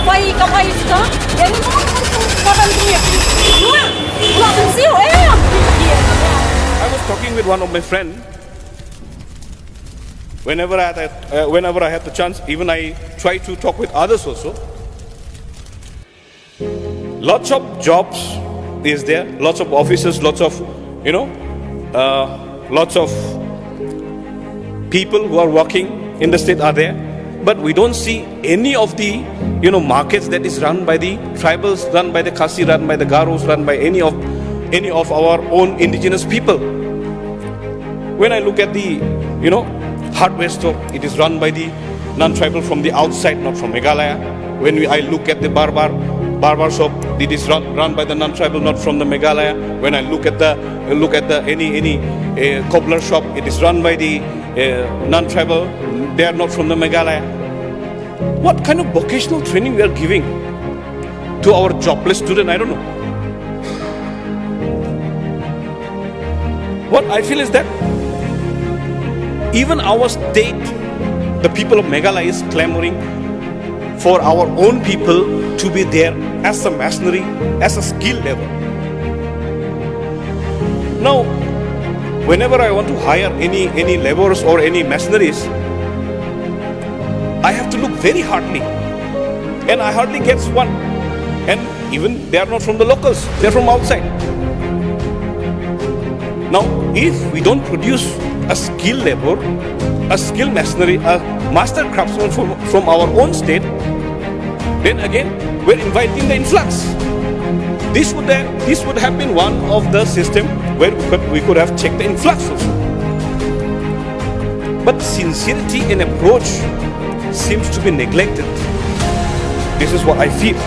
Kaway sudah. Yang ini kapan dia? Nggak pensiun I was talking with one of my friends. Whenever I had the chance, even I try to talk with others also. Lots of jobs is there, lots of offices, lots of, lots of people who are working in the state are there. But we don't see any of the, markets that is run by the tribals, run by the khasi, run by the garos, run by any of our own indigenous people. When I look at the, hardware store, it is run by the non-tribal from the outside, not from Meghalaya. When I look at the barber shop, it is run by the non-tribal, not from the Meghalaya. When I look at the any cobbler shop, it is run by the non-tribal. They are not from the Meghalaya. What kind of vocational training we are giving to our jobless student? I don't know. What I feel is that even our state, the people of Meghalaya is clamoring for our own people to be there as a masonry, as a skill level. Now, whenever I want to hire any laborers or any masonries, I have to look very hardly, and I hardly get one. And even they are not from the locals; they are from outside. Now, if we don't produce a skill labor, a skill masonry, a master craftsman from our own state, then again we're inviting the influx. This would have been one of the system where we could have checked the influx also. But sincerity in approach seems to be neglected. This is what I feel.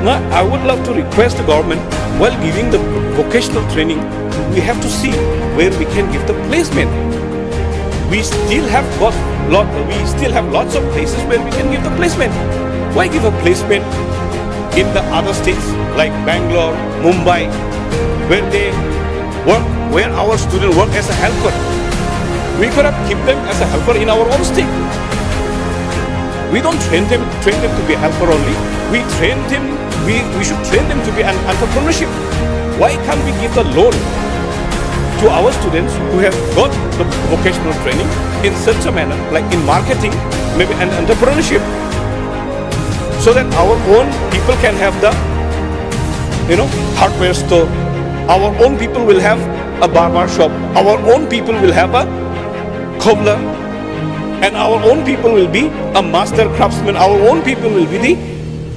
Now, I would love to request the government, while giving the vocational training, we have to see where we can give the placement. We still have lots of places where we can give the placement. Why give a placement in the other states like Bangalore, Mumbai, where they work, where our students work as a helper? We could have kept them as a helper in our own state. We don't train them to be a helper only. We should train them to be an entrepreneurship. Why can't we give the loan to our students who have got the vocational training in such a manner, like in marketing, maybe an entrepreneurship, so that our own people can have the, hardware store. Our own people will have a barber shop. Our own people will have a cobbler. And our own people will be a master craftsman. Our own people will be the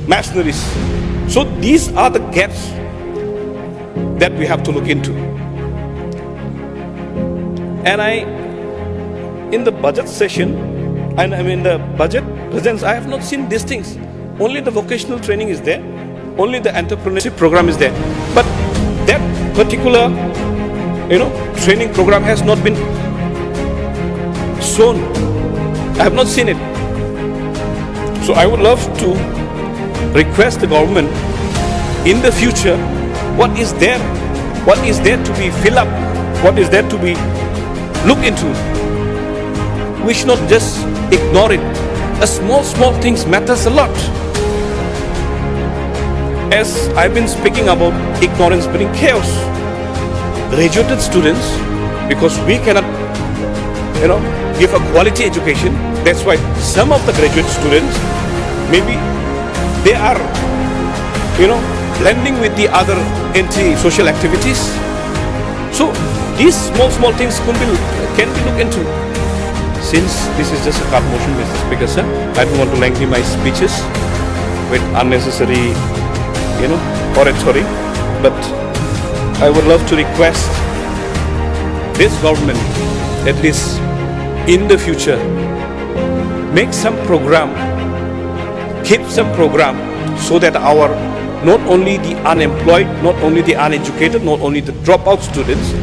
masonries. So these are the gaps that we have to look into. And in the budget session, and the budget presents, I have not seen these things. Only the vocational training is there. Only the entrepreneurship program is there. But that particular, training program has not been shown. I have not seen it. So I would love to request the government in the future, what is there to be filled up, what is there to be looked into. We should not just ignore it. Small things matters a lot. As I've been speaking about ignorance bringing chaos, graduated students, because we cannot give a quality education. That's why some of the graduate students, maybe they are, blending with the other anti-social activities. So these small things can be looked into. Since this is just a card motion, Mr. Speaker, sir, I don't want to lengthen my speeches with unnecessary, oratory. But I would love to request this government, at least in the future, make some program, keep some program, so that our, not only the unemployed, not only the uneducated, not only the dropout students,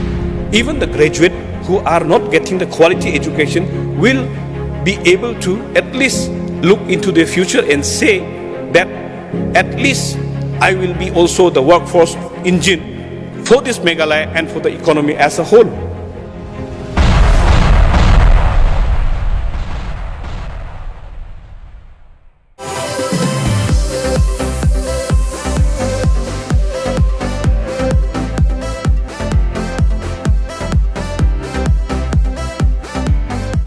even the graduate who are not getting the quality education will be able to at least look into their future and say that at least I will be also the workforce engine for this Meghalaya and for the economy as a whole.